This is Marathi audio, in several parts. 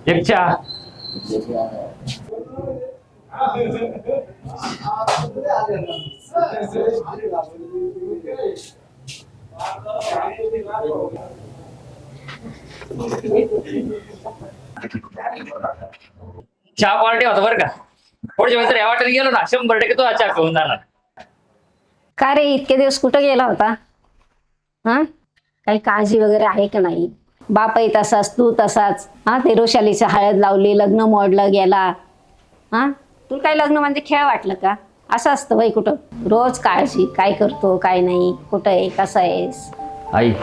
एक चहा. चहा क्वालिटी होता बरं का. पुढच्या वेळेस या वाटेला गेलो ना 100% तो चहा पिऊन जाणार. का रे इतके दिवस कुठं गेला होता? हा, काही काळजी वगैरे आहे का नाही? बापही तसाच, तू तसाच. हा, ते रोशालीची हळद लावली, लग्न मोडलं गेला. हा, तुला काही लग्न म्हणजे खेळ वाटलं का? असं असतं बाई कुठं. रोज काळजी, काय करतो काय नाही, कुठं आहे, कसा आहेस. आई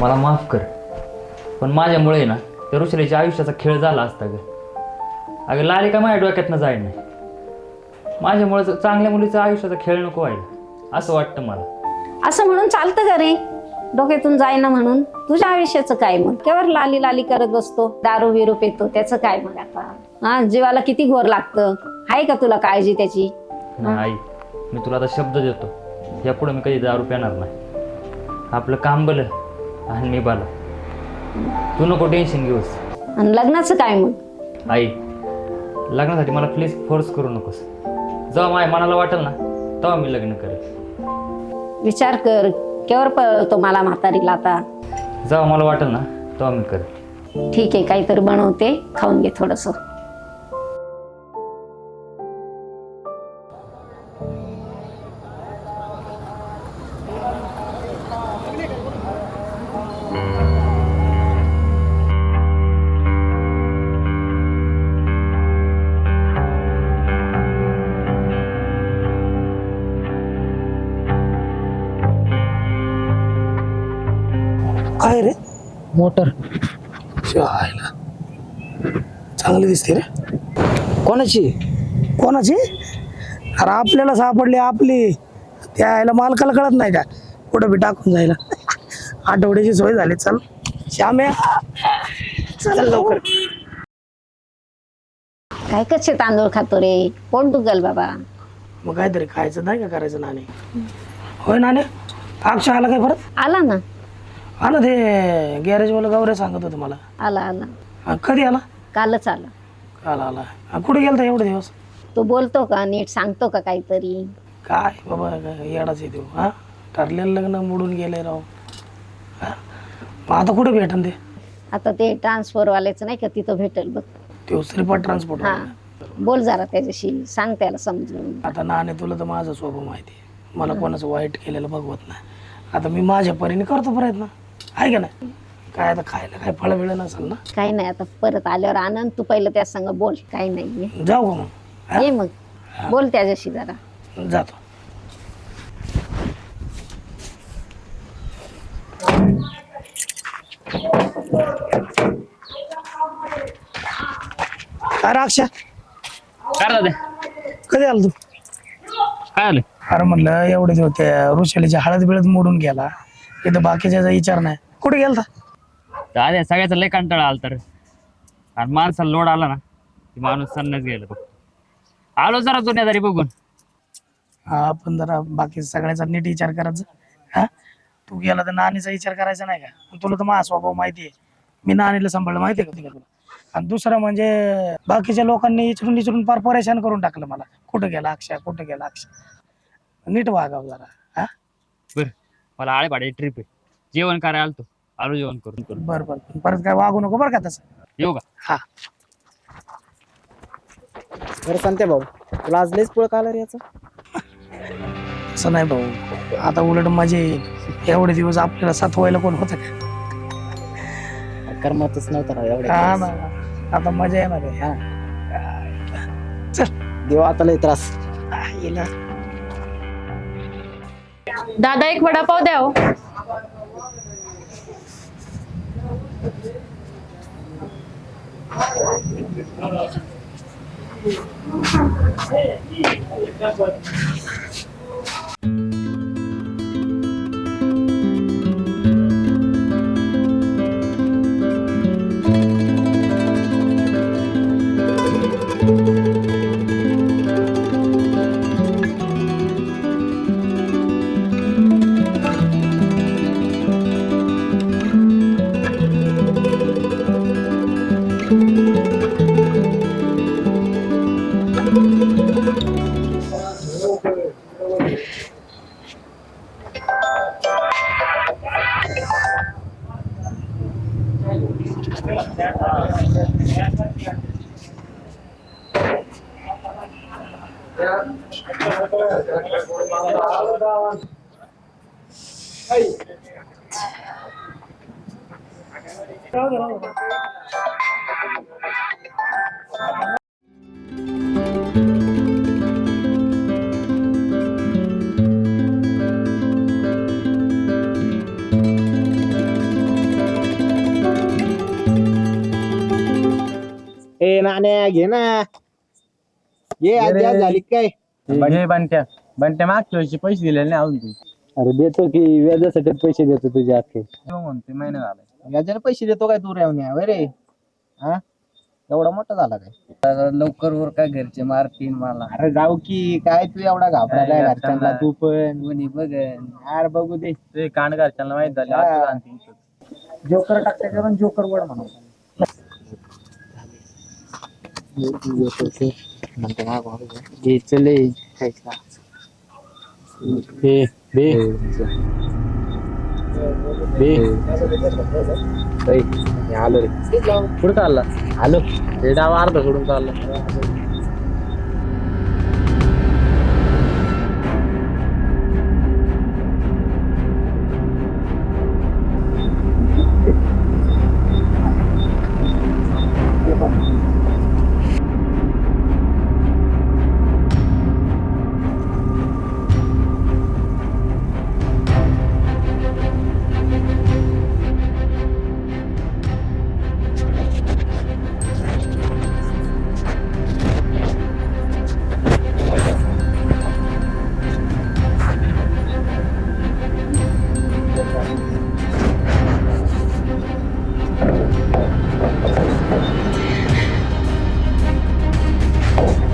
मला माफ कर, पण माझ्यामुळे ना त्या ऋषालीच्या आयुष्याचा खेळ झाला असता ग. अगं लाली का माझ्या डोक्यातनं जाय नाही. माझ्यामुळे चांगल्या मुलीचं आयुष्याचा खेळ नको व्हायला असं वाटतं मला. असं म्हणून चालतं का रे? डोक्यातून जाईना म्हणून. तुझ्या आयुष्याचं काय मग? केवळ लाली लाली करत बसतो, दारू बिरू पितो, त्याचं काय मग आता? हा, जीवाला किती घोर लागतं. आहे का तुला काळजी त्याची? नाही आई, मी तुला आता शब्द देतो, यापुढे मी कधी दारू पिणार नाही. आपलं काम भलं आणि मी भला. तू नको टेन्शन घेऊस. आणि लग्नाचं काय मग? आई लग्नासाठी मला प्लीज फोर्स करू नकोस. जेव्हा माझ्या मनाला वाटेल ना तेव्हा मी लग्न करेन. विचार कर, केवळ पळतो मला म्हातारीला आता. जेव्हा मला वाटेल ना तेव्हा मी करेन. ठीक आहे, काहीतरी बनवते, खाऊन घे थोडंसं. काय रे? मोटर आयला चांगली दिसते रे. कोणाची? कोणाची? अरे आपल्याला सापडली आपली. त्या आयला मालकाला कळत नाही का कुठं बी टाकून जायला. आठवड्याची सोय झाली. चल श्याम्या, चल लवकर. काय कच्चे तांदूळ खातो रे? पोट दुखल बाबा. मग काहीतरी खायचं नाही का करायचं नाणे? होय नाणे, अक्षय आला काय परत? आला ना. हा ना, ते गॅरेजवाला गौऱ्या सांगत होतं मला. आला आला, हा, कधी आला? कालच आला. काल आला. हा, कुठे गेलता एवढे दिवस? तो बोलतो का नीट? सांगतो का काहीतरी? काय बाबा, येडाच येतो. हा, ठरलेलं लग्न मोडून गेले राव. हा, मग आता कुठे भेटन ते? आता ते ट्रान्सफर वाल्याचं नाही का, तिथं भेटेल बघ. ते श्रीपाद ट्रान्सपोर्ट. हा, बोल जरा त्याच्याशी, सांग त्याला समजून. आता नाणे, तुला तर माझा स्वभाव माहिती आहे. मला कोणाचं वाईट केलेलं बघवत नाही. आता मी माझ्या परीने करतो प्रयत्न, आहे का नाही? काय आता खायला काय फळ वेळ नसेल ना? काही नाही, आता परत आल्यावर आनंद. तू पहिलं त्या संग बोल. काही नाही, जाऊ का मग? हा? ये मग, बोल त्याच्याशी जरा. जातो. अरे अक्षय, काय दादा कधी आला तू? काय आलं? अरे म्हणलं एवढे दिवस त्या ऋषालीच्या हळद बिळद मोडून गेला, इथं बाकीच्या विचार नाही. कुठे गेलता? दादा सगळ्याचा लय कंटाळा आला तर, आणि माणसाला लोड आला ना की माणूस सन्नाच गेला बघ. आलो जरा दुनियादारी बघून. हा, पण जरा बाकी सगळ्याचा नीट विचार करायचा. हा, तू गेला तर नानीचा विचार करायचा नाही का? तुला तर माझा स्वभाव माहिती आहे. मी नानीला सांभाळलं माहिती आहे का तुला? आणि दुसरं म्हणजे बाकीच्या लोकांनी इचरून इचरून फार परेशान करून टाकलं मला. कुठं गेला अक्षय, कुठं गेला अक्षय. नीट वागाव जरा. हा, बरं, मला आळे पाडायची ट्रिप आहे. जेवण करायला आलतो, आलो जेवण करून. बरं बरं, परत काय वागू नको बरं का तसं. येऊ का? हा, बरं सांगते भाऊ, तुला आज लयच पुळ काला रे याचा. असं नाही भाऊ, आता उलट माझे एवढे दिवस आपल्याला साथवायला कोण होतं का? कर्मातच नव्हता ना एवढ्या हा दिवस. ना, आता मजा येणार आहे. हा, चल. देवा आता लय त्रास. येला. दादा एक वडापाव द्या हो. Thank you. ए नाण्या घे ना घे आज आज झाली काय घे बंट्या बंट्या मागच्या वर्षी पैसे दिलेले नाही अजून तू अरे देतो की व्याजासाठी पैसे देतो तुझे अख्खे तो म्हणते महिना झालाय व्याजाने पैसे देतो काय तू रेवण्या वय रे हा एवढा मोठा झाला काय लवकर वर काय घरचे मारतीन मला अरे जाऊ की काय तू एवढा घाबरायला काय घरच्यांना घरच्यांना? तू पण कोणी बघन यार बघू दे ते कान घरच्यांना माहित झाले हा. आता आणते इथं. जोकर टाकता करून जोकर वड म्हणा चले आलो रे कुठं चालला आलो हे डाव अर्धा सोडून चालला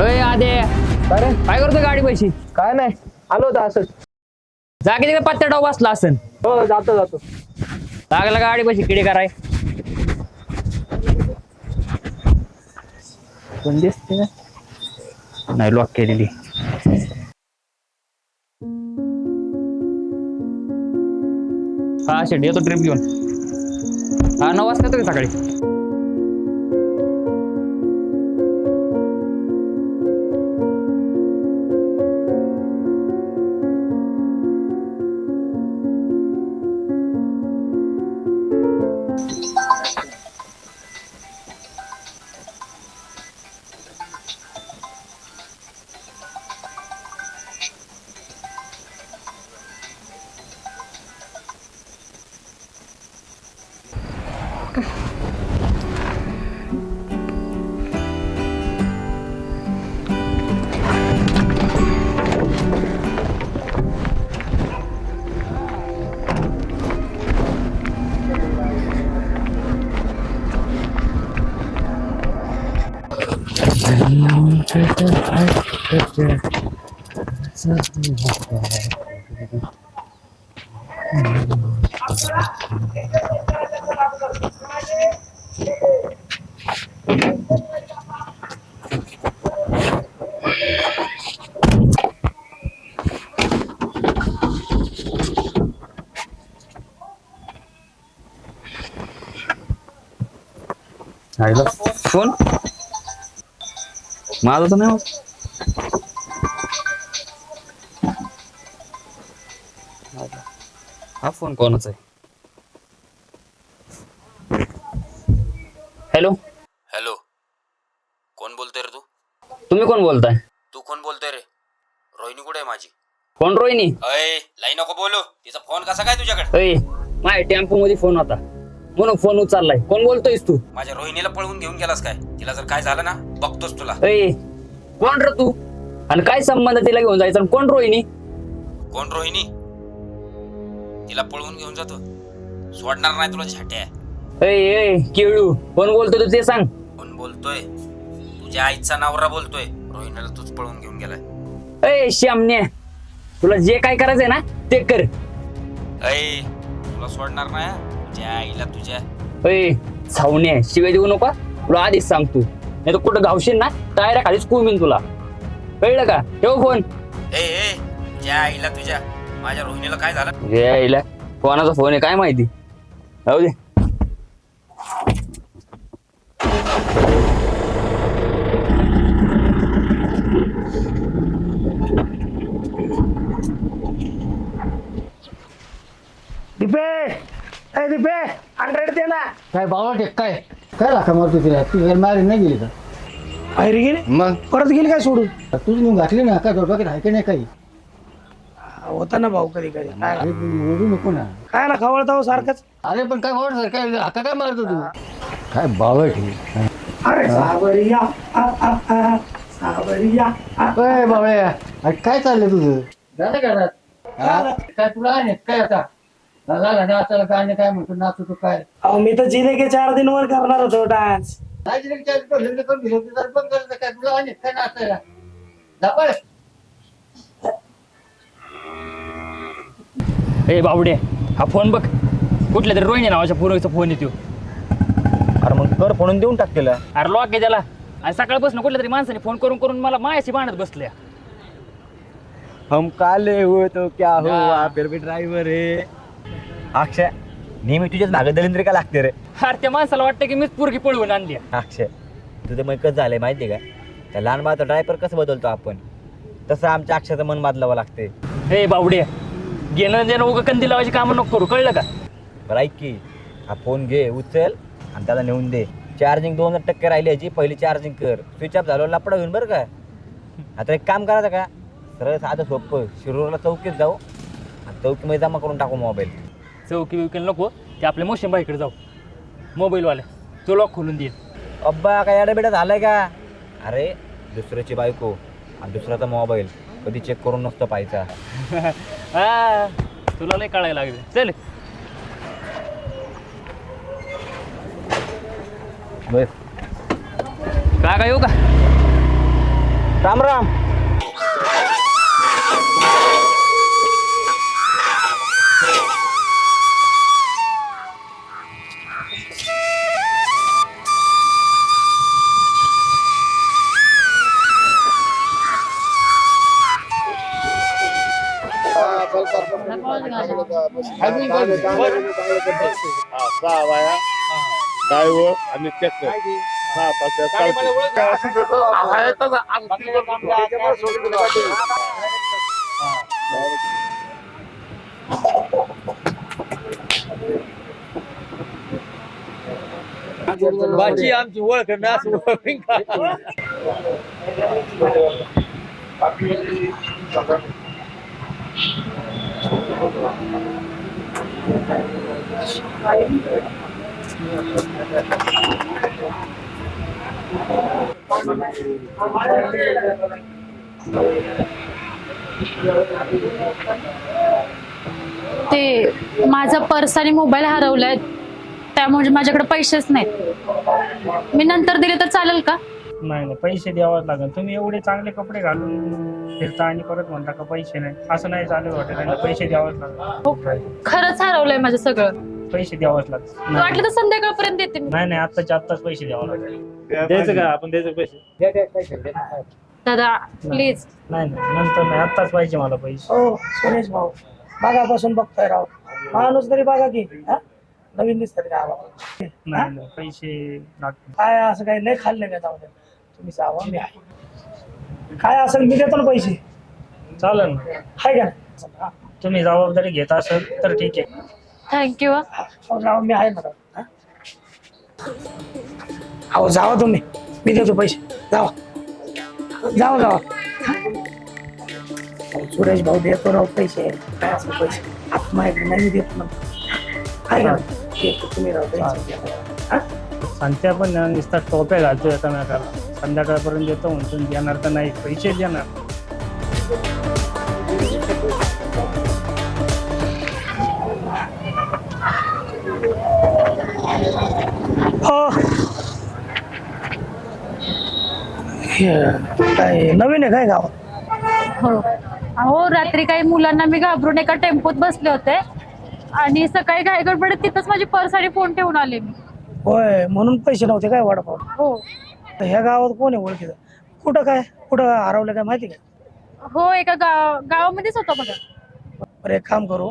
अय आदे काय करतो गाडी पैशी काय नाही आलो होता असंच जागी तिकडे पत्त्या डाव बसला असन हो जातो जातो लागला गाडी पैशी किडे कराय कोण दिसते ना नाही लॉक केलेली हा शेट येतो ट्रिप घेऊन हा 9 वाजता येतो की सकाळी फोन माझा तर नाही होत. हा फोन कोणाचा आहे? हॅलो हॅलो, कोण बोलतोय रे तू? तुम्ही कोण बोलताय? तू कोण बोलतोय रे? रोहिणी कुठे आहे माझी? कोण रोहिणी? अय लाई नको बोलू, तिचा फोन कसा काय तुझ्याकडे? अय माझ्या टेम्पो मध्ये फोन होता म्हणून फोन उचललाय. कोण बोलतोयस तू? माझ्या रोहिणीला पळवून घेऊन गेलास काय? तिला जर काय झालं ना बघतोस तुला. अय कोण रे तू आणि काय संबंध तिला घेऊन जायचा? आणि कोण रोहिणी? कोण रोहिणी? तिला पळवून घेऊन जातो, सोडणार नाही तुला झाट्या. अय अय केळू कोण बोलतोय तू ते सांग. कोण बोलतोय? तुझ्या आईचा नवरा बोलतोय. रोहिणीला तूच पळवून घेऊन गेलाय. अय श्यामने तुला जे काय करायचंय ना ते कर. अय तुला सोडणार नाही हा. तुझ्या आईला तुझ्या. अय छावणे शिवाय देऊ नका, तुला आधीच सांगतो. नाही तर कुठं गावशील ना टायरा खालीच कुमीन तुला, कळलं का? ठेव फोन. ए तुझ्या आईला तुझ्या. माझ्या रोहिणीला काय झालं? यायला कोणाचा फोन आहे काय माहिती. जाऊ दे. दिपे ए दिपे 100 दे ना. काय बाबा काय काय लाखा मारतो तिला तू मारी नाही गेली का बाहेर गेली मग परत गेली काय सोडून. तुझी नेऊन घातली ना काय डोक्यात आहे का नाही काही होता ना भाऊ कधी कधी काय अरे तू ओरडू नको ना काय ना खवळता हो सारखंच. अरे पण काय बाबा सर काय हाका काय मारतो तू काय बाबा ठीक अरे सावरिया सावरिया काय बाबा अरे काय चाललंय तुझं झालं का काय तुला आहे काय आता झाला नाचायला काय काय म्हणतो नाचू तू काय अहो मी तर जिले के 4 दिन वर करणार होतो डान्स. काय तुला आहे काय नाचायला जा ए बावडे, हा फोन बघ. कुठल्या तरी रोहिणी नावाच्या पोरीचा फोन येतो. अरे मग कर फोडून देऊन टाक त्याला. अरे लॉक आहे त्याला. आणि सकाळपासून कुठल्या तरी माणसाने फोन करून करून मला मायाशी बांधत बसल्या. हम काले हो तो क्या हो हा. फिर भी ड्रायव्हर आहे. अक्षय नेहमी तुझ्याच मागे दलिंद्री का लागते रे. अरे त्या माणसाला वाटतं की मीच पोरगी पळवून आणली. अक्षय तुझं मग कसं झालंय माहिती का त्या लहान बाळाचा ड्रायव्हर कसं बदलतो आपण तसं आमच्या अक्षयाचं मन बदलावं लागते. हे बावडे, घेणं देणं उगा कंदी लावायची कामं नको करू, कळलं का? बरं ऐक की हा फोन घे उचल आणि त्याला नेऊन दे. चार्जिंग 2% राहिली याची पहिली चार्जिंग कर. स्विच ऑफ झाल्यावर लपडा होईन बरं का. आता एक काम करायचं का सरळ साधं सोपं शिरूरला चौकीत जाऊ आणि चौकीमध्ये जमा करून टाकू मोबाईल. चौकी बिवकीला नको, ते आपल्या मोशिंबाईकडे जाऊ. मोबाईलवाले तो लॉक खोलून देईल. अब्बा काय अडबिडा झालाय का. अरे दुसऱ्याची बायको आणि दुसऱ्याचा मोबाईल कधी चेक करून नसतं पाहायचा. हा, तुला नाही कळायला लागले. चल बस काय येऊ का? राम राम. ड्रायव्हर आणि ट्रॅक्टर बाची आमची ओळख ते माझा पर्स आणि मोबाईल हरवलाय, त्यामुळे माझ्याकडे पैसेच नाहीत. मी नंतर दिले तर चालेल का? नाही नाही पैसे द्यावंच लागेल. तुम्ही एवढे चांगले कपडे घालून फिरता आणि परत म्हणता का पैसे नाही, असं नाही चालेल. हॉटेल पैसे द्यावंच लागेल. हो, खरंच हरवलंय माझं सगळं. पैसे द्यावंच लागेल. वाटलं तर संध्याकाळपर्यंत देते मी. नाही नाही आत्ताच्या आत्ताच पैसे द्यावं लागेल. द्यायचं का आपण द्यायचं पैसे. दादा प्लीज. नाही नाही नंतर नाही, आत्ताच पाहिजे मला पैसे. हो सुरेश भाऊ मागापासून बघतोय राव माणूस तरी बघा की नवीन दिसतात गावा. नाही नाही पैसे लागतील. काय असं काही नाही खाल्ले का जाऊ द्या तुम्ही जावा मी आहे. काय असेल मी देतो ना पैसे. चालेल ना आहे का नाही? तुम्ही जबाबदारी घेत असेल तर ठीक आहे. थँक्यू. जावा मी आहे ना. अहो जावा तुम्ही, मी देतो पैसे. जावा जावा जावा. सुरेश भाऊ देतो राव पैसे. काय असं पैसे आपण माझ्याकडे नाही देतो ना. आहे का देतो तुम्ही राव पैसे. सांगते पण नुसता टोप्या घालतो एकामेकाला. संध्याकाळपर्यंत देतो म्हणून देणार तर नाही, पैसे देणार. हो काय नवीन आहे काय गावात? हो अहो, रात्री काही मुलांना मी घाबरून एका टेम्पोत बसले होते आणि सकाळी घाई गडबडीत तिथंच माझी पर्स आणि फोन ठेवून आले मी. होय म्हणून पैसे नव्हते काय वडापाव. हो तर ह्या गावात कोण आहे ओळखीचं? कुठं हरवलं काय माहिती का? हो, एका गावामध्येच होता बघा. बरं एक काम करू,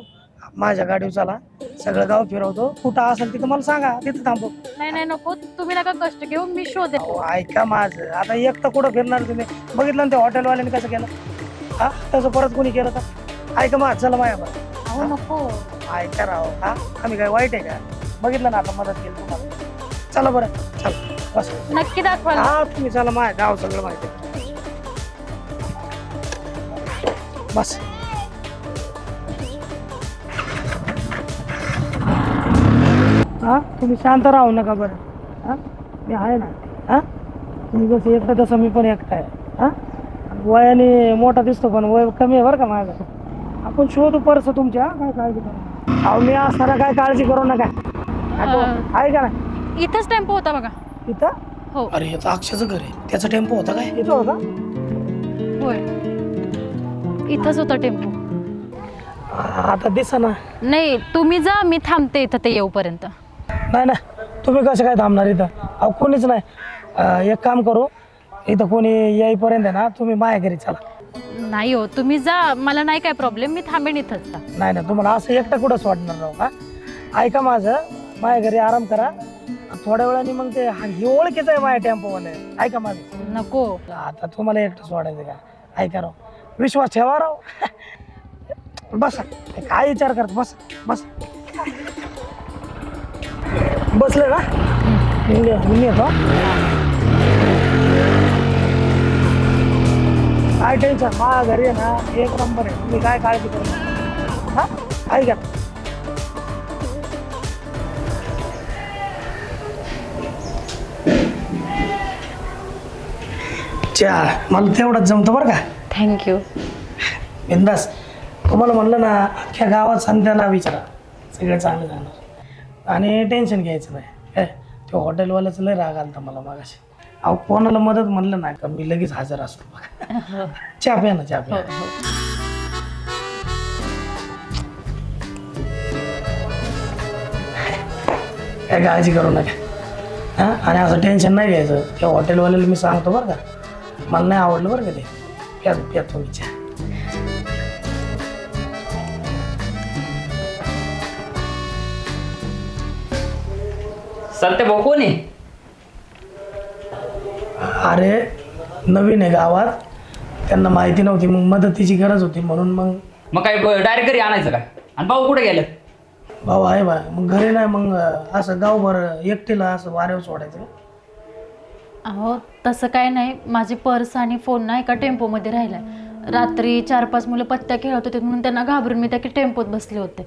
माझ्या गाडीवर चला, सगळं गाव फिरवतो. कुठं असेल तिथं मला सांगा, तिथं थांबू. नाही नाही नको, तुम्ही नका कष्ट घेऊ, मी शोधेन. अहो, ऐका माझं. आता एक तर कुठं फिरणार तुम्ही? बघितलं ना ते हॉटेलवाल्याने कसं केलं. हा तसं परत कोणी केलं तर? ऐका माझं चला माझ्या. अहो नको. ऐका राव हा आम्ही काय वाईट आहे का बघितलं ना आता मदत केली तुम्हाला चला बरं चला बस नक्की दाखवाल? हा तुम्ही चला माझ्या गाव सगळं माहिती आहे. बस हा तुम्ही शांत राहू नका बरं हा मी आहे ना हा तुम्ही कसं एकटा तसं मी पण एकटा आहे हा वयाने मोठा दिसतो पण वय कमी आहे बरं का माझं आपण शोधू परस तुमच्या काय काळजी करू अहो मी असताना काय काळजी करू नका आहे का ना इथंच टेम्पो होता बघा. इथं हो. अरे याचं अक्षयचं घर आहे त्याचा टेम्पो होता काय इथं होता होय, इथंच होता टेम्पो. आता दिसा ना नाही तुम्ही जा, मी थांबते इथं ते येऊपर्यंत. नाही ना तुम्ही कसं काय थांबणार इथं अहो कोणीच नाही एक काम करू इथं कोणी येईपर्यंत आहे ना तुम्ही माझ्या घरी चला नाही हो, तुम्ही जा, मला नाही काय प्रॉब्लेम, मी थांबेन इथंच. नाही ना तुम्हाला असं एकटं कुठं वाटणार राहू का ऐका माझं माझ्या घरी आराम करा थोड्या वेळाने मग ते ही ओळखीचं आहे माझ्या टेम्पोवाले ऐका माझं नको. आता तुम्हाला एकटं सोडायचं का ऐका राव विश्वास ठेवा राव बस काय विचार करत बस बस बसले ना मी येतो काय टेन्शन माझ्या घरी आहे ना एक नंबर आहे तुम्ही काय काळजी करू नका हा ऐका मला तेवढंच जमतं बरं का थँक्यू. बिंदास तुम्हाला म्हणलं ना अख्ख्या गावात संध्याला विचारा सगळं चांगलं जाणार आणि टेन्शन घ्यायचं नाही काय ते हॉटेलवाल्याचं लय राग आलता मला मागाशी अहो कोणाला मदत म्हणलं ना का मी लगेच हजर असतो बघा चहा प्या ना चहा प्या काय काळजी करू नका हां आणि असं टेन्शन नाही घ्यायचं त्या हॉटेलवाल्याला मी सांगतो बरं का मला नाही आवडलं बरं का ते प्या प्या तुम्ही चहा चालते भाऊ कोण आहे? अरे नवीन आहे गावात त्यांना माहिती नव्हती मग मदतीची गरज होती म्हणून मग काय डायरेक्ट घरी आणायचं काय? आणि भाऊ कुठे गेलं? भाऊ आहे बा मग घरी नाही मग असं गावभर एकटीला असं वाऱ्यावर सोडायचं अहो तसं काय नाही, माझी पर्स आणि फोन ना एका टेम्पोमध्ये राहिलाय. रात्री 4-5 मुलं पत्त्या खेळत होते म्हणून त्यांना घाबरून मी त्या टेम्पोत बसले होते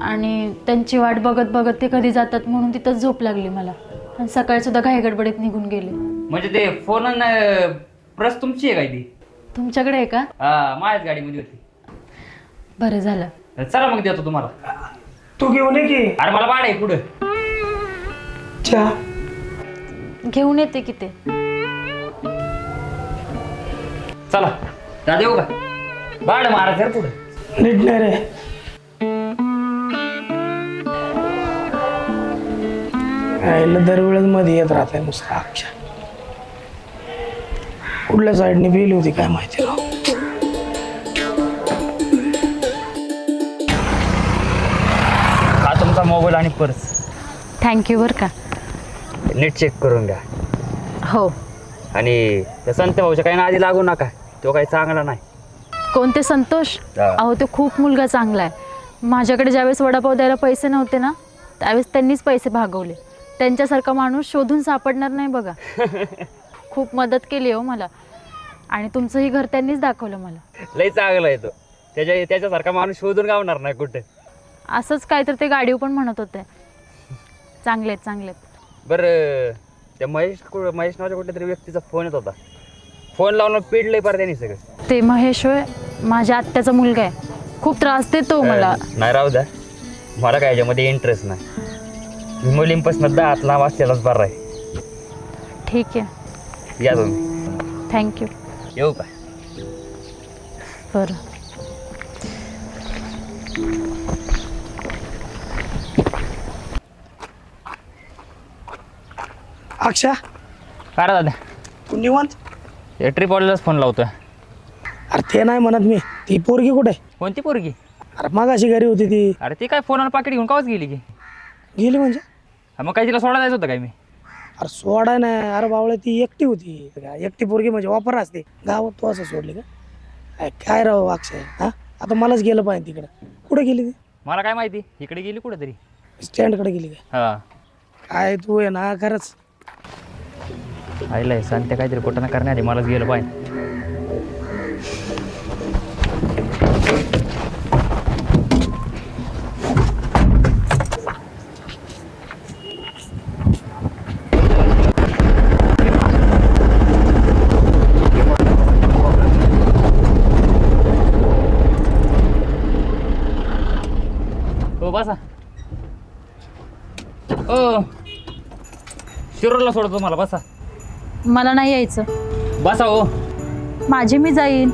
आणि त्यांची वाट बघत बघत ते कधी जातात म्हणून तिथंच झोप लागली मला आणि सकाळी सुद्धा घाईगडबडीत निघून गेले. म्हणजे ते फोन प्रस तुमची आहे काय ती? तुमच्याकडे आहे का? हा माझ्याच गाडीमध्ये होती. बरं झालं. चला मग देतो तुम्हाला. तू घेऊन ये की अरे मला भाड आहे पुढं. चहा घेऊन येते की ते. चला त्या देऊ का भाड मारायचं पुढं नीट नाही रे राहिलं दरवेळेस मध्ये येत राहते नुसतं अक्षर कुठल्या साईडने बिल होती काय माहिती राव हा तुमचा मोबाईल आणि पर्स. थँक्यू बरं का. नीट चेक करून घ्या. हो. आणि त्या संत भाऊच्या काही नादी लागू नका, तो काही चांगला नाही. कोणते संतोष? अहो तो खूप मुलगा चांगला आहे. माझ्याकडे ज्यावेळेस वडापाव द्यायला पैसे नव्हते ना त्यावेळेस त्यांनीच पैसे भागवले. त्यांच्यासारखा माणूस शोधून सापडणार नाही बघा. खूप मदत केली हो मला आणि तुमचंही घर त्यांनीच दाखवलं मला. लई चांगला आहे तो. त्याच्यासारखा माणूस शोधून गावणार नाही कुठे. असंच काय तर ते गाडीव पण म्हणत होते. चांगलेत चांगलेत. बरं त्या महेश नावाच्या कुठल्या तरी व्यक्तीचा फोन येत होता. फोन लावून पिडलंय पार त्यांनी सगळं. ते महेश होय, माझ्या आत्याचा मुलगा आहे. खूप त्रास देतो मला. नाही राहू द्या, मला काय याच्यामध्ये इंटरेस्ट नाही. मी मुलींपासून दात लांब असलेलाच बरा आहे. ठीक आहे. या तुम्ही. थँक्यू. येऊ का? बरं. अक्षा काय रे दादा? तू निवांत ट्रिप वाल्यालाच फोन लावतोय. अरे ते नाही म्हणत मी ती पोरगी कुठे कोणती पोरगी? अरे मागाशी घरी होती ती अरे ती काय फोन आणि पाकिट घेऊन कावच गेली की? गेली म्हणजे मग काय तिला सोडा जायचं होतं काय मी? अरे सोडाय नाही अरे बावळे ती एकटी होती एकटी पोरगी म्हणजे वापर असते गावात तू असं सोडली का काय राव अक्षय हा आता मलाच गेलं पाहिजे तिकडं कुठे गेली ती मला काय माहिती इकडे गेली कुठेतरी. स्टँडकडे गेली का? हा काय तू आहे ना खरंच. आईला सांगते काहीतरी कुठं ना करण्याआधी मलाच गेलं पाहिजे. हो बसा. ओ शिरूरला सोडतो मला. बसा मला नाही यायचं. बसा हो. माझी मी जाईन.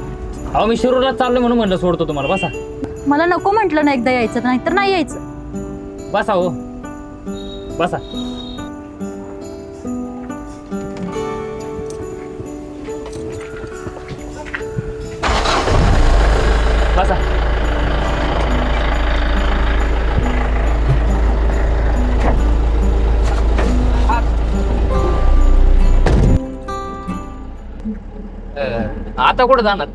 अहो मी शिरूरला चाललो म्हणून म्हणलं सोडतो तुम्हाला. बसा मला नको म्हटलं ना एकदा यायचं, नाहीतर नाही यायचं. बसा हो. बसा. बसा. आता कुठं जाणार?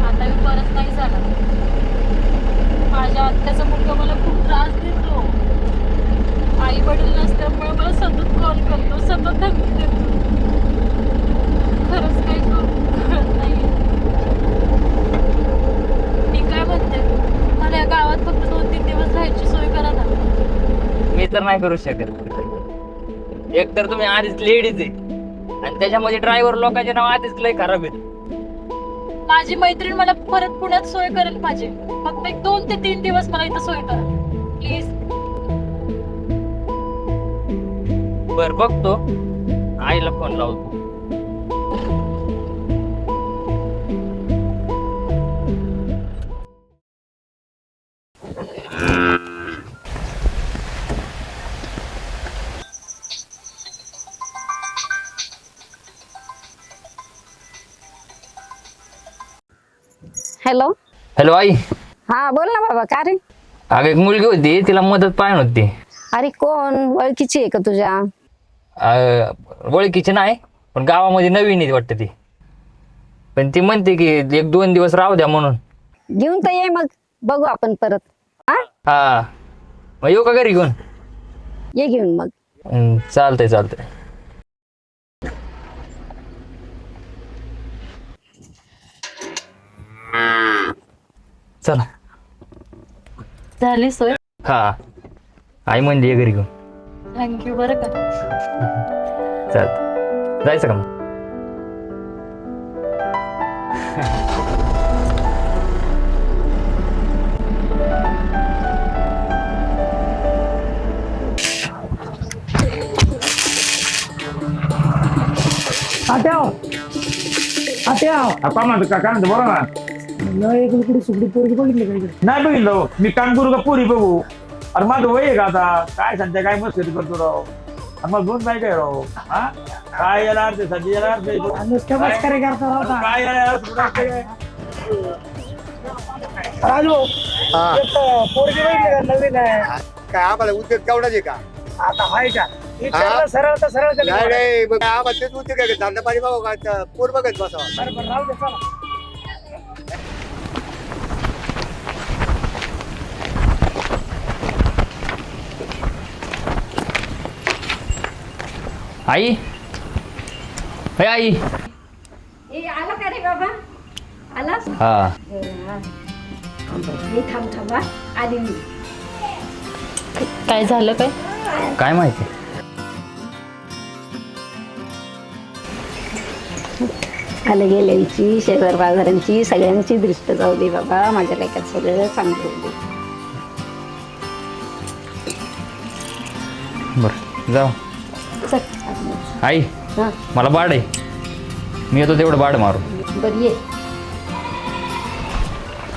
आता मी परत नाही जाणार. माझ्या आत्याचा मुलगा मला खूप त्रास देतो. आई वडील नसल्यामुळे मला सतत कॉल करतो, सतत धमकी देतो. खरंच काही कळत नाही. मी काय म्हणते, मला या गावात फक्त 2-3 दिवस राहायची सोय करा ना. मी तर नाही करू शकत. एक तर तुम्ही आधीच लेडीज आहे आणि त्याच्यामध्ये ड्रायव्हर लोकांचे नाव आधीच लय खराब आहेत. माझी मैत्रीण मला परत पुण्यात सोय करेल माझी. फक्त एक 2 ते 3 दिवस मला इथं सोय करा प्लीज. बर बघतो, आईला फोन लावतो. हॅलो. हॅलो आई. हा बोल ना बाबा. का रे? अगं एक मुलगी होती, तिला मदत पाहिजे होती. अरे कोण? ओळखीची आहे का तुझ्या? ओळखीची नाही, पण गावामध्ये नवीन आहे वाटतं ती. पण ती म्हणते की 1-2 दिवस राहू द्या म्हणून. घेऊन तर ये, मग बघू आपण परत. हा हा मग येऊ का घरी घेऊन? ये घेऊन मग. चालतंय चालतंय. चला. झाली सोय? हा आई म्हणजे ये घरी घेऊन. थँक्यू. बरं का? चालतं. जायचं का मग? आता म्हणतो का काय म्हणतो बरोबर ना. इकडे सुकडी पोरगी बघितली का इकडे? नाही बघितलं हो. मी काम करू का पुरी बघू? अरे माझं वय आहे का आता? काय सांगते काय मस्ती करतो राव. अरे मला दोन बाईक आहे राव. हा काय याला अर्थ आहे, संजय याला अर्थ आहे. नुसत्या मस्करी करता राहता. काय याला अर्थ आहे? राजू एक पोरगी बघितली का? नवीन आहे. काय आम्हाला उद्योग तेवढाच आहे का? आता हाय का? विचारलं सरळ तर सरळ केलं. नाही नाही मग आम्हाला तेच उद्योग आहे. धंदा पाणी बघू का? पोर बघत बसावा. बरं बरं राहू दे चला. आई. हे आई. आला का रे बाबा? आलास? हा थांब थांबा, आली मी. काय झालं काय? काय माहिती. आलं गेल्याची शेजार बाजारांची सगळ्यांची दृष्ट जाऊ दे बाबा. माझ्या लेखात सगळं चांगलं होऊ दे. बर जाऊ. चल. आई हा मला बाड आहे, मी येतो तेवढं बाड मारू. बरं ये.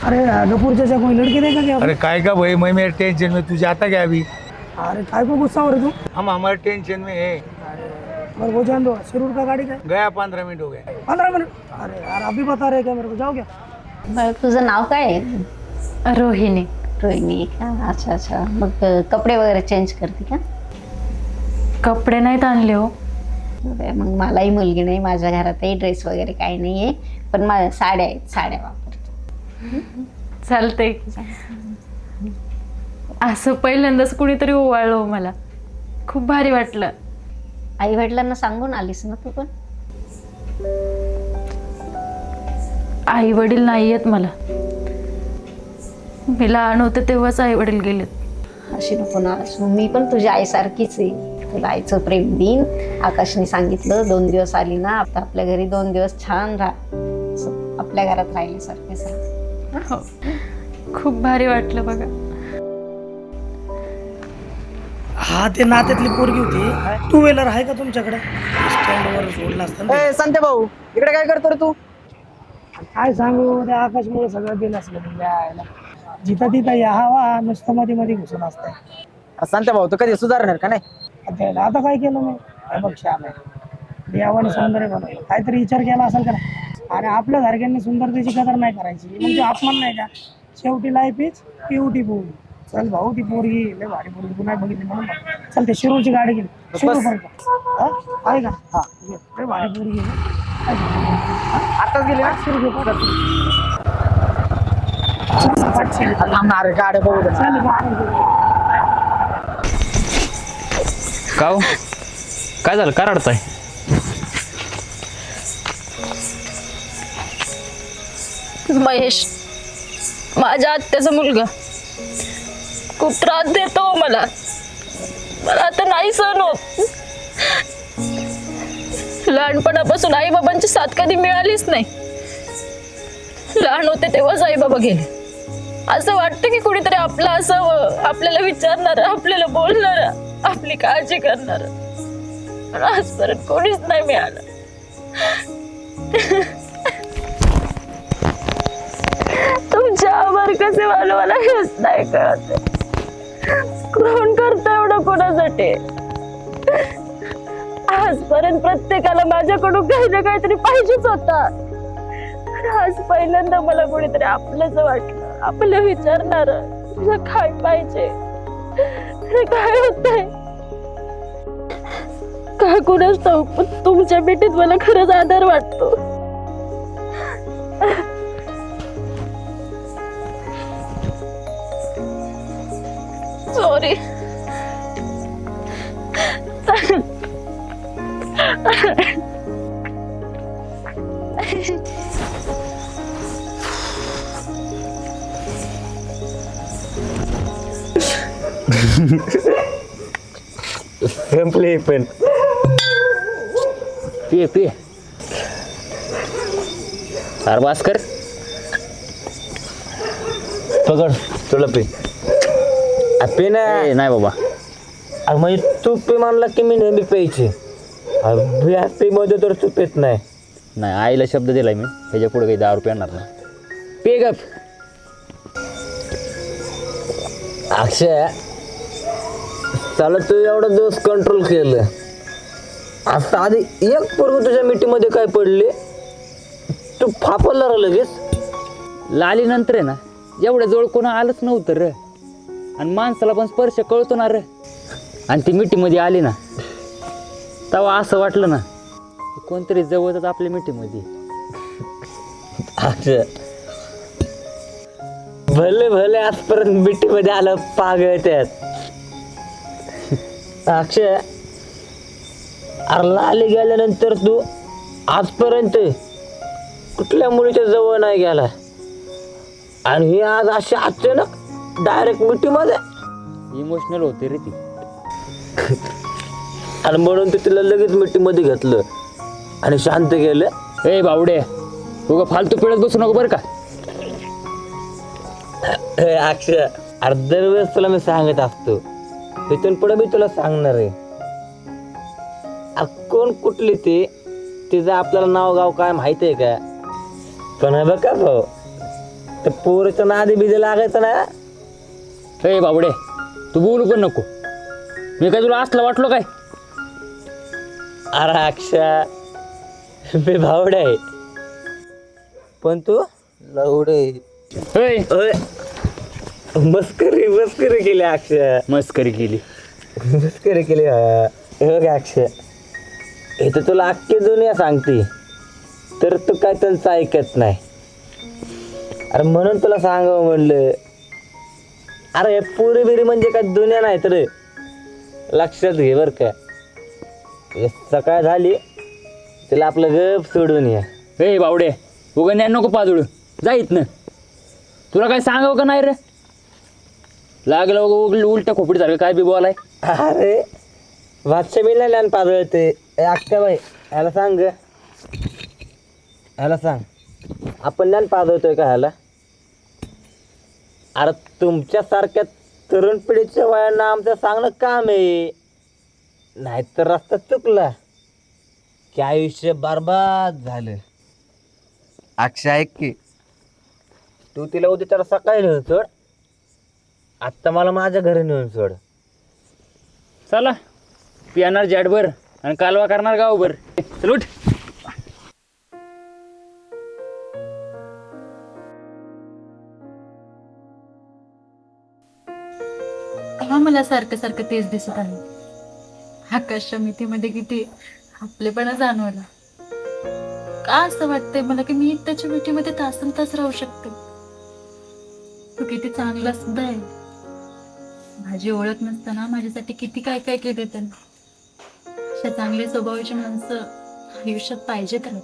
अरे गपूरच्या कोई लड़की देखा क्या? अरे काय का भाई मैं मेरे टेंशन में, तुझे आता क्या अभी? अरे काय को गुस्सा हो रहे तू? हम हमारे टेंशन में है. मेरे को जान दो. शिरूर का गाड़ी का है? गया 15 मिनट हो गए. 15 मिनट? अरे यार अभी बता रहे क्या मेरे को? जाओ क्या? बरं तुझं नाव काय आहे? रोहिणी. रोहिणी का? अच्छा अच्छा. मग कपडे वगैरे चेंज करते का? कपडे नाहीत आणले हो. मग मलाही मुलगी नाही, माझ्या घरातही ड्रेस वगैरे काही नाही आहे, पण साड्या आहेत, साड्या वापरतो. चालतंय की. असं पहिल्यांदाच कुणीतरी ओवाळलं मला, खूप भारी वाटलं. आई वडिलांना सांगून आलीस ना तू पण? आई वडील नाही आहेत मला. मी लहान होते तेव्हाच आई वडील गेलेत. अशी नको ना असू. मी पण तुझ्या आईसारखीच आहे. तुला आईचं प्रेम देईन. आकाशने सांगितलं 2 दिवस आली ना, आता आपल्या घरी 2 दिवस छान राहा, असं आपल्या घरात राहिल्यासारखेच राहा. हो, खूप भारी वाटलं बघा. हा ते नात्यातली पोरगी होती. टू व्हीलर आहे का तुमच्याकडे? स्टँडवर सोडला असतं. संते भाऊ इकडे काय करतो रे तू? काय सांगू, त्या आकाशमुळे सगळं बिल असलं यायला. जिथं तिथं या हवा नुसतं मध्ये मध्ये घुसून असतंय. संते भाऊ तू कधी सुधारणार का नाही? आता काय केलं मी? हे बघ श्याम आहे, देवाने सौंदर्य बनवलं, काहीतरी विचार केला असेल का नाही? आणि आपल्या सारख्यांनी सुंदरतेची कदर नाही करायची म्हणजे अपमान नाही का? शेवटी लाईफ इज ब्युटीफुल. चल भाऊ, ती पोरगी लय भारी पोरगी, तू नाही बघितली म्हणून बघ. चल ते शिरूरची गाडी गेली, शिरूर पर्यंत आहे का? हा लय भारी पोरगी आताच गेले ना? शिरूर गाड्या बघू दे. का हो? काय झालं, का रडताय? महेश, माझ्या आत्याचा मुलगा खूप त्रास देतो मला. मला आता नाही सहन होत. लहानपणापासून आई बाबांची साथ कधी मिळालीच नाही. लहान होते तेव्हाच आई बाबा गेले. असं वाटतं की कुणीतरी आपलं असावं, आपल्याला विचारणार, आपल्याला बोलणार, आपली काळजी करणार. पण आजपर्यंत कोणीच नाही मिळालं. तुमचे आभार कसे मानू मला हेच नाही कळत. कोण करत एवढं कोणासाठी? आजपर्यंत प्रत्येकाला माझ्याकडून काही ना काहीतरी पाहिजेच होता. आज पहिल्यांदा मला कोणीतरी आपलंच वाटलं, आपलं विचारणार तुला काय पाहिजे, काय होतंय काय कुणाच ठाऊक. पण तुमच्या भेटीत मला खरंच आधार वाटतो. सॉरी. संपले पण पिये पिये. अरे भास्कर, पकड तुला पे. पे ना. ए, नाही बाबा. अरे म्हणजे तू पे मानला की मी नेहमी प्यायची. पे मध्ये तर तू पेत नाही. नाही, आईला शब्द दिलाय मी, ह्याच्या पुढे काही 10 रुपये येणार नाही. पे गप. अक्षय, चला तू एवढा दिवस कंट्रोल केलं, आता आधी एक पोरग तुझ्या मिठीमध्ये काय पडले, तू फापरला रे लगेच. लाली नंतर आहे ना, एवढ्या जवळ कोणा आलंच नव्हतं र. आणि माणसाला पण स्पर्श कळतो ना र. आणि ती मिठीमध्ये आली ना, तेव्हा असं वाटलं ना कोणतरी जवळच आपल्या मिठीमध्ये. अक्षय, भले भले आजपर्यंत मिठीमध्ये आलं पागळ त्यात. अक्षय, अरे लाली गेल्यानंतर तू आजपर्यंत कुठल्या मुलीच्या जवळ नाही गेला, आणि हे आज अशी अचानक डायरेक्ट मिठीमध्ये. इमोशनल होते रे ती. आणि म्हणून ते तिला लगेच मिठीमध्ये घेतलं आणि शांत केलं. ए बावडे, तू फालतू पिळत बसू नको बरं का. अक्षय, अरे दरवेळेस तुला मी सांगत असतो, इथून पुढे मी तुला सांगणार आहे. कोण कुठली ते तिचं आपल्याला नाव गाव काय माहित आहे का? पण हे बघा भाऊ, ते पोरीचं नादी बिजे लागायचं ना. ए बावडे, तू बोलू पण नको. मी काय तुला असलं वाटलो काय? अरे अक्षय, मी भावडे आहे, पण तू लवडे. मस्करी मस्करी केली अक्षय, मस्करी केली. मस्करी केली. हे बघ अक्षय, हे तर तुला अख्खी दुनिया सांगते, तर तू काय त्यांचं ऐकत नाही. अरे म्हणून तुला सांगावं म्हणलं. अरे पुरी बिरी म्हणजे काय दुनिया नाही तर लक्षात घे बरं का. सकाळ झाली तिला आपलं गप सोडून या. ए बावडे उगा ज्ञान नको पाजूळ जा इथनं. तुला काय सांगावं का नाही रे? लागलं उलट्या खोपडीसारखं काय बी बोलाय. अरे भातशा मी नाही लहान पाजळते. अक्काबाई ह्याला सांग ग. ह्याला सांग आपण लहान पाजवतोय का ह्याला? अरे तुमच्यासारख्या तरुण पिढीच्या वयांना आमचं सांगणं काम आहे. नाहीतर रस्ता चुकला की आयुष्य बरबाद झालं. अक्षय ऐक की तू तिला उद्या त्याला सकाळी नेऊन सोड. आत्ता मला माझ्या घरी नेऊन सोड. चला पिणार जॅटभर आणि कालवा करणार गावभर. चल उठ. का मला सारखं सारखं तेच दिसत आहे? आकाशच्या मितीमध्ये किती आपलेपणा जाणवला. का असं वाटतंय मला की मी त्याच्या मिठीमध्ये तासन तास राहू शकते. तू किती चांगला सुद्धा आहे. माझी ओळख नसताना माझ्यासाठी किती काय काय केले त्यानं. अशा चांगल्या स्वभावाची माणसं आयुष्यात पाहिजे तर.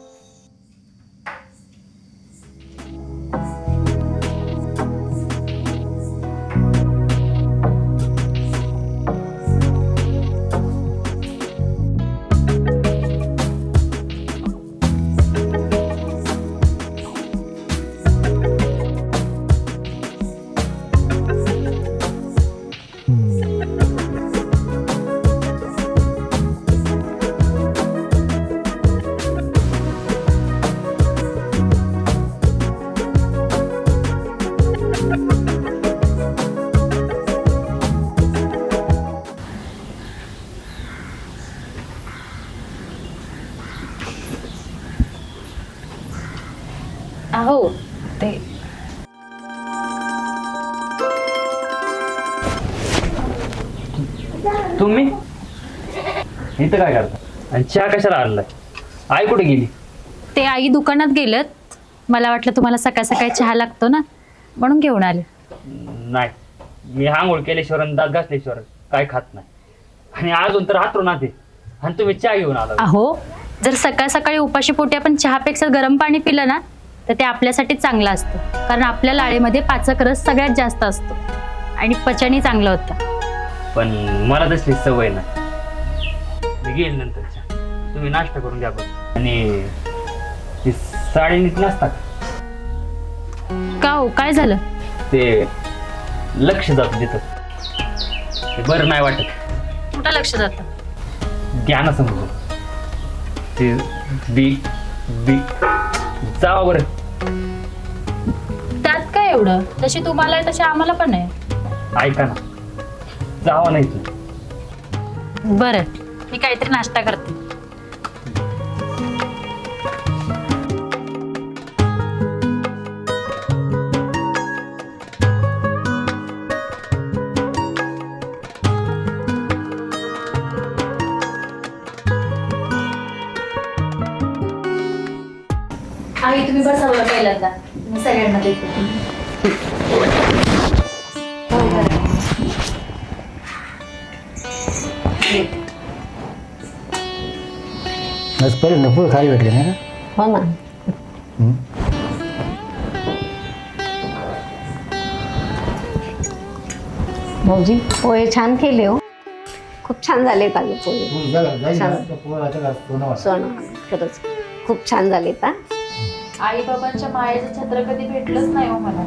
अहो ते तुम्ही इथं काय करता आणि चहा कशाला आणलाय? आई कुठे गेली? ते आई दुकानात गेलेत. मला वाटलं तुम्हाला सकाळ सकाळी चहा लागतो ना म्हणून घेऊन आले. नाही मी आंघोळ केल्याशिवाय आणि दात घासल्याशिवाय काय खात नाही. आणि अजून तर हातरून आते आणि तुम्ही चहा घेऊन आला. अहो जर सकाळ सकाळी उपाशी पोटी आपण चहापेक्षा गरम पाणी पिलं ना तर ते आपल्यासाठी चांगलं असतं. कारण आपल्या लाळेमध्ये पाचक रस सगळ्यात जास्त असतो आणि पचनही चांगलं होतं. पण मला तसली सवय नाही. मी घेईल नंतर चहा. तुम्ही नाश्ता करून द्या बरं. आणि ती साडी नीट नसतात का हो काय झालं? ते लक्ष जातं तिथं. ते बरं नाही वाटत. कुठं लक्ष जातं? ज्ञान समजू ते बी बी जावा बरं. त्यात काय एवढं? जशी तुम्हाला आहे तशी आम्हाला पण आहे. ऐका ना जावा नाही तू. बरं मी काहीतरी नाश्ता करते. आई तुम्ही बसा बरं पहिल्यांदा. मी सगळ्यांना देते. आज पहिल्यांदा फुल खाली भेटले ना. हो ना. भाऊजी पोहे छान केले हो. खूप छान झाले ताजे पोहे. सोनं खरंच खूप छान झाले. आई बाबांच्या मायेचं छत्र कधी भेटलंच नाही हो मला.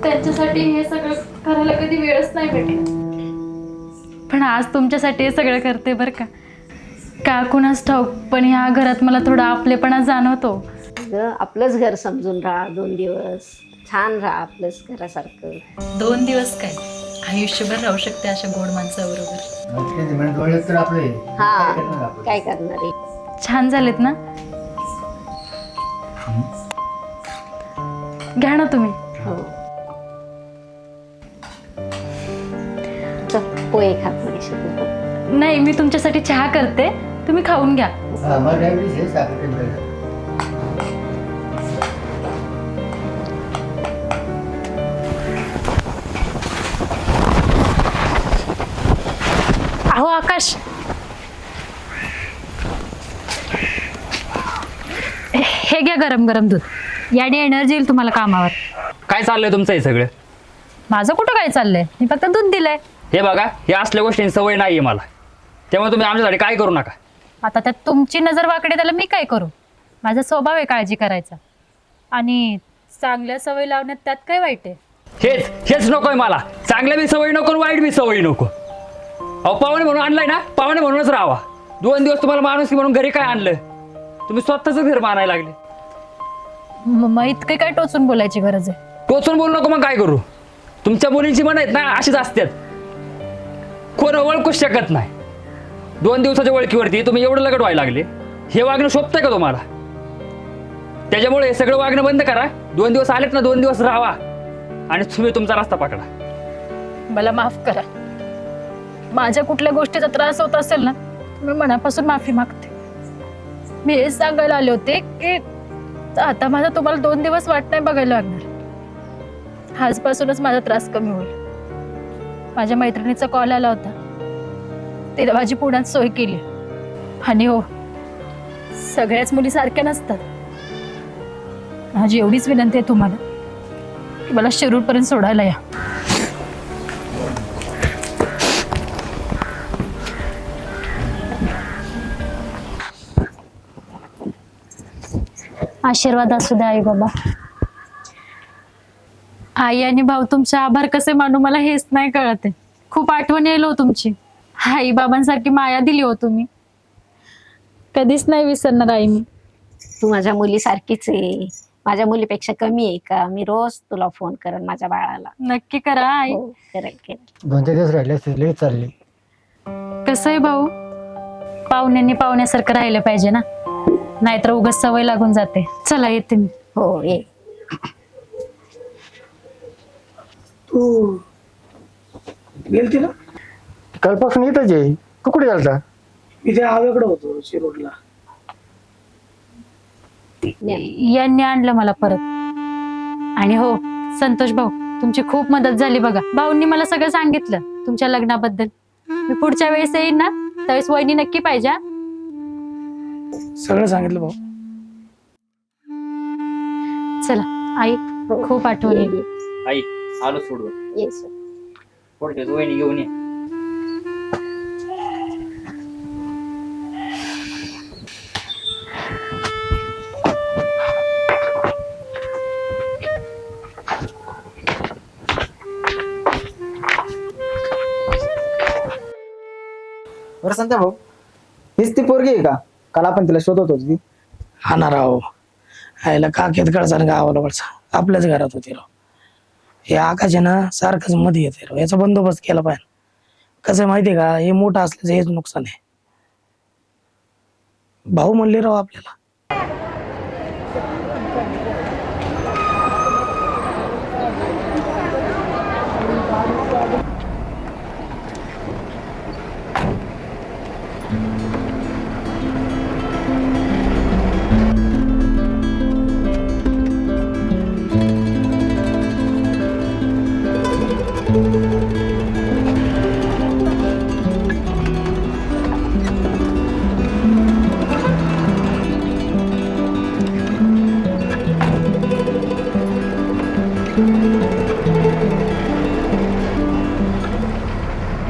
त्यांच्यासाठी हे सगळं करायला कधी वेळच नाही भेटला. पण आज तुमच्यासाठी हे सगळं करते बरं का. का कुणास ठाऊक पण ह्या घरात मला थोडा आपलेपणा जाणवतो. आपलंच घर समजून राहा 2 दिवस. छान राहा आपलंच घरासारखं. 2 दिवस काय आयुष्यभर राहू शकते अशा गोड माणसाबरोबर. हा काय करणार आहे. छान झालेत ना. घ्या ना तुम्ही. हो चल, पोहे खा थोडीशी. नाही मी तुमच्यासाठी चहा करते तुम्ही खाऊन घ्या. आकाश, हे घ्या गरम गरम दूध, याने एनर्जी येईल तुम्हाला कामावर. काय चाललंय तुमचं हे सगळं? माझं कुठं काय चाललंय, मी फक्त दूध दिलंय. हे बघा, हे असल्या गोष्टींची सवय नाही आहे मला, त्यामुळे तुम्ही आमच्यासाठी काय करू नका. आता त्यात तुमची नजर वाकडे, त्याला मी काय करू? माझा स्वभाव आहे काळजी करायचा, आणि चांगल्या सवय लावण्यात त्यात काय वाईट आहे? हेच नकोय मला. चांगल्या बी सवय नको, वाईट बी सवय नको. अहो, पाहुणे म्हणून आणलाय ना, पाहुणे म्हणूनच राहावा. 2 दिवस तुम्हाला माणूस म्हणून घरी काय आणलं? तुम्ही स्वतःच घर मानायला लागले. मग इतके काय टोचून बोलायची गरज आहे? टोचून बोलू नको, मग काय करू? तुमच्या मुलींची मन आहेत ना अशीच असतात, कोण ओळखूच शकत नाही. 2 दिवसाच्या ओळखीवरती तुम्ही एवढं लगट व्हायला लागले. हे वागणं शोभतंय का तुम्हाला? त्याच्यामुळे हे सगळं वागणं बंद करा. 2 दिवस आलेत ना, 2 दिवस राहावा आणि तुम्ही तुमचा रस्ता पकडा. मला माफ करा. माझ्या कुठल्या गोष्टीचा त्रास होत असेल ना, मी मनापासून माफी मागते. मी हेच सांगायला आले होते की आता माझा तुम्हाला 2 दिवस वाट नाही बघायला लागणार. आजपासूनच माझा त्रास कमी होईल. माझ्या मैत्रिणीचा कॉल आला होता, तिला माझी पुण्यात सोय केली. आणि हो, सगळ्याच मुली सारख्या नसतात. माझी एवढीच विनंती आहे तुम्हाला की मला शिरूरपर्यंत सोडायला या. आशीर्वाद असू द्या आई बाबा. आई आणि भाऊ तुमचे आभार कसे मानू मला हेच नाही कळत आहे. खूप आठवण येईल हो तुमची. आई बाबांसारखी माया दिली हो तुम्ही, कधीच नाही विसरणार आई मी. तू माझ्या मुलीसारखीच आहे. माझ्या मुलीपेक्षा कमी आहे का? मी रोज तुला फोन करेन माझ्या बाळाला. नक्की करा आई. हो, करेल. 2-4 दिवस राहिले असते, लगेच चालले. कसं आहे भाऊ, पाहुण्यांनी पाहुण्यासारखं राहिलं पाहिजे ना, नाहीतर उगाच सवय लागून जाते. चला येते मी. हो, ये. तू गेलती ना? कालपासून येतच आहे. तू कुठे गेलता? मी त्या आव्याकडे होतो शिरोडला. यांनी आणलं मला परत. आणि हो संतोष भाऊ, तुमची खूप मदत झाली बघा. भाऊंनी मला सगळं सांगितलं तुमच्या लग्नाबद्दल. मी पुढच्या वेळेस येईन ना, त्यावेळेस वहिनी नक्की पाहिजे. सगळं सांगितलं भाऊ. चला आई, खूप आठवण येईल. आई आलो सोडून. येस. पुढच्या वहिनी घेऊन ये. बरं संत्या भाऊ, हीच ती पोरगी आहे का? काल आपण तिला शोधत होती ती. हा ना राव, आईला काकेत कळचा आणि गावाला कळचा आपल्याच घरात होती राव. हे आकाश आहे ना, सारखंच मध्ये येते राव. याचा बंदोबस्त केला पाहिजे. कसं आहे माहितीये का, हे मोठं असल्याचं हेच नुकसान आहे. भाऊ म्हणले राव आपल्याला.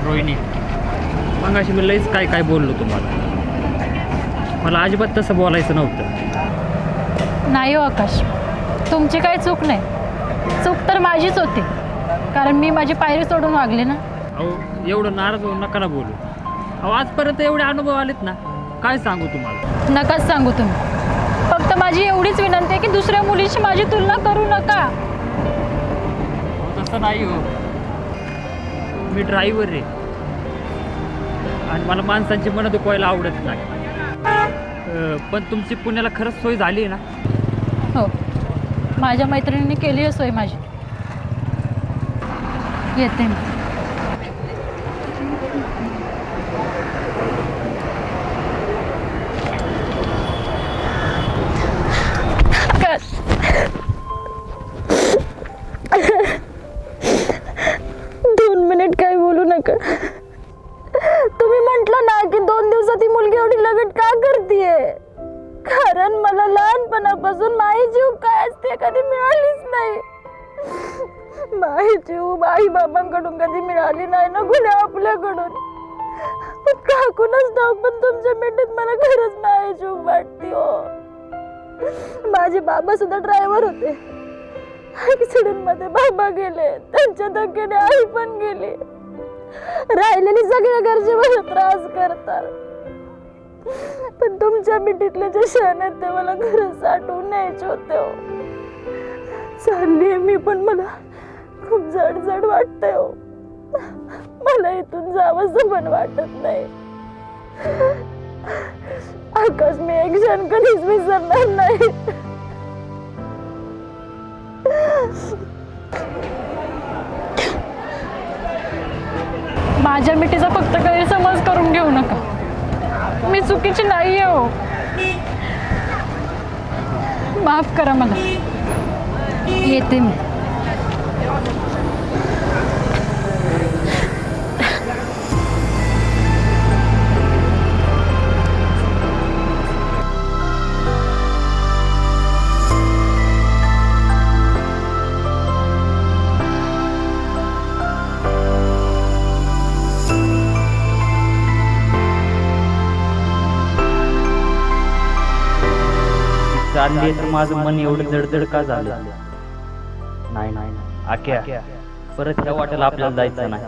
रोहिणी, मग अशी मी लईच काय काय बोललो तुम्हाला. मला अजिबात तसं बोलायचं नव्हतं. नाही हो आकाश, तुमची काही चूक नाही. चूक तर माझीच होती, कारण मी माझी पायरी सोडून वागले ना. अहो, एवढं नाराज होऊन नका ना बोलू. अहो, आजपर्यंत एवढे अनुभव आलेत ना, काय सांगू तुम्हाला. नकाच सांगू तुम्ही. फक्त माझी एवढीच विनंती आहे की दुसऱ्या मुलीशी माझी तुलना करू नका. तसं नाही हो. मी ड्रायव्हर आहे आणि मला माणसांची मनं दुखवायला आवडत नाही. पण तुमची पुण्याला खरंच सोय झाली आहे ना? हो, माझ्या मैत्रिणींनी केली आहे सोय माझी. येते मी. दोन मिनिट काही बोलू नका. तुम्ही म्हटलं ना त्याची उभ आई बाबांकडून कधी मिळाली नाही ना कुणी आपल्याकडून. पण काकूनच ठाऊक, पण तुमच्या भेटीत मला खरंच मायाची उभ वाटते हो. माझे बाबा सुद्धा ड्रायव्हर होते. ऍक्सिडेंट मध्ये बाबा गेले, त्यांच्या धक्क्याने आई पण गेली. राहिलेली सगळ्या घरचे मला त्रास करतात. पण तुमच्या मिठीतले जे क्षण आहेत ते मला खरंच साठवून न्यायचे होते हो. चालली मी, पण मला खूप जड जड वाटतंय हो. मला इथून जावंसं पण वाटत नाही. आकाश, मी एक क्षण कधीच विसरणार नाही. माझ्या मिठीचा फक्त गैरसमज करून घेऊ नका. मी चुकीची नाहीये हो. माफ करा मला. येते मी. चालली तर माझं मन एवढं दडदड का झालं? नाही नाही नाही. आक्या, परत त्या वाटेला आपल्याला जायचं नाही.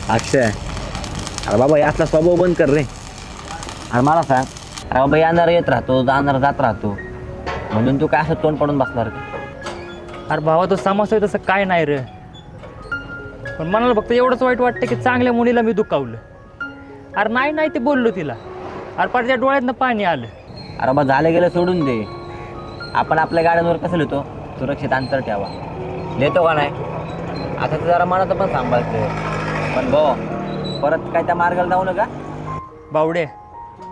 अक्षय, अरे बाबा यातला स्वभाव बंद कर रे. अरे मला सांग, अरे बाबा येणार येत राहतो, जाणार जात राहतो, म्हणून तू काय असं तोंड पडून बसणार का? अरे भावा, तो समस्या तसं काय नाही रे. पण मनाला फक्त एवढंच वाईट वाटतं की चांगल्या मुलीला मी दुखावलं. अरे नाही नाही ते बोललो तिला. अरे पार त्या डोळ्यातनं पाणी आलं. अरे बाबा झालं गेलं सोडून दे. आपण आपल्या गाड्यांवर कसं लिहितो, सुरक्षित अंतर ठेवा. लिहितो का नाही? आता तर जरा मनाचं पण सांभाळतं. पण भाऊ परत काय त्या मार्गाला जाऊ नका. बावडे,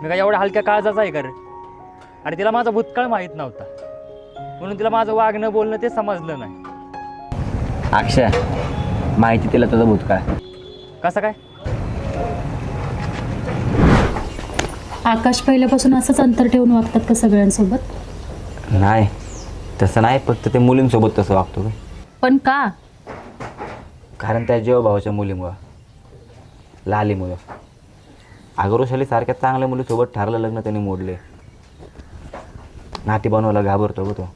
मी काय एवढ्या हलक्या काळजाचा आहे का रे? अरे तिला माझा भूतकाळ माहीत नव्हता, म्हणून तिला माझं वागणं बोलणं ते समजलं नाही. अक्षय, माहिती तिला तुझं भूतकाळ. कसं काय? आकाश पहिल्यापासून असंच अंतर ठेवून वागतात का सगळ्यांसोबत? नाही तसं नाही, फक्त ते मुलींसोबत तसं वागतो. पण का? कारण त्या जीवभावाच्या मुलीमुळं, लालीमुळं. अगरुशाली सारख्या चांगल्या मुलीसोबत ठरलं लग्न त्यांनी मोडले. नाती बनवायला घाबरतो ग तो.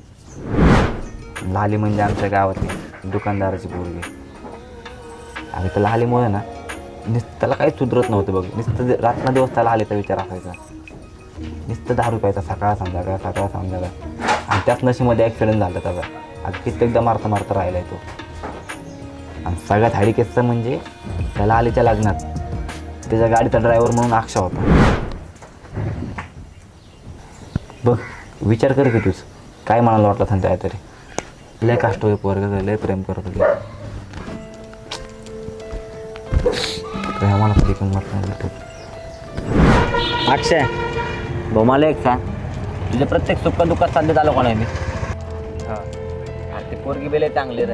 लाली म्हणजे आमच्या गावातली दुकानदाराची पोरगी. आणि त्या लालीमुळे ना त्याला काहीच सुधरत नव्हतं बघ. नुसतं रात्रदिवस त्याला आलेचा विचार असायचा. नुसतं दारू प्यायचा सकाळ संध्याकाळ सकाळ संध्याकाळ. आणि त्याच नशेमध्ये ॲक्सिडेंट झाला त्याचा. आज कित्येकदा मारता मारता राहिला तो. आणि सगळ्यात हाडी केसचं म्हणजे त्याला आलीच्या लग्नात त्याच्या गाडीचा ड्रायव्हर म्हणून अक्षय होता. बघ विचार कर की तूच काय म्हणायला वाटलं सांगते काय तरी. लय काष्ट होय पोरगं, लय प्रेम करत होते. प्रेमाला कधी किंमत नाही. अक्षय भाऊ मला एक सांग, तुझ्या प्रत्येक सुख दुःखात साध्य आलो कोणा मी? ते पोरगी बेले चांगली रे.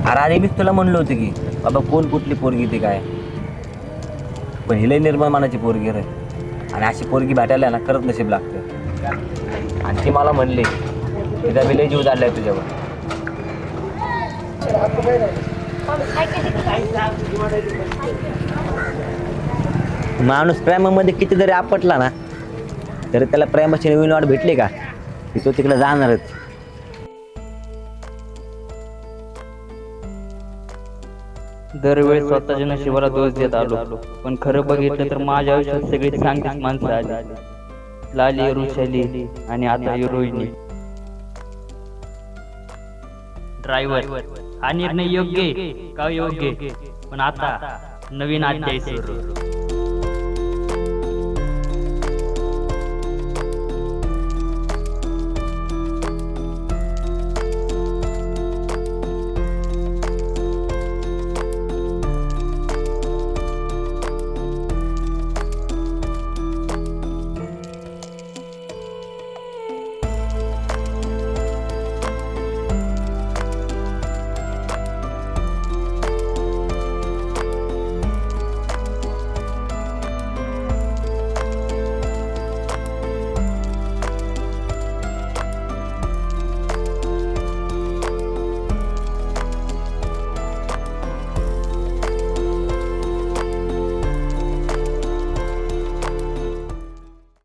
अरे आधी मीच तुला म्हणलं होतं की बाबा कोण कुठली पोरगी ती काय, पण ही लय निर्मळ मानाची पोरगी रे. आणि अशी पोरगी भेटायला ना खरंच नशीब लागतं. आणि ती मला म्हणली तिचा मी लय जीव झालाय तुझ्यावर. माणूस प्रेमामध्ये किती जरी आपटला ना तरी त्याला प्रेमाची नवीन वाट भेटली का की तो तिकडे जाणारच. दरवेळी स्वतःच्या नशिबाला दोष देत आलो, पण खरं बघितलं तर माझ्या आयुष्यात सगळी चांगलीच माणसं आली. लाली, ऋषाली आणि आता रोहिणी. ड्रायव्हर हा निर्णय योग्य का योग्य, पण आता नवीन अध्याय सुरू.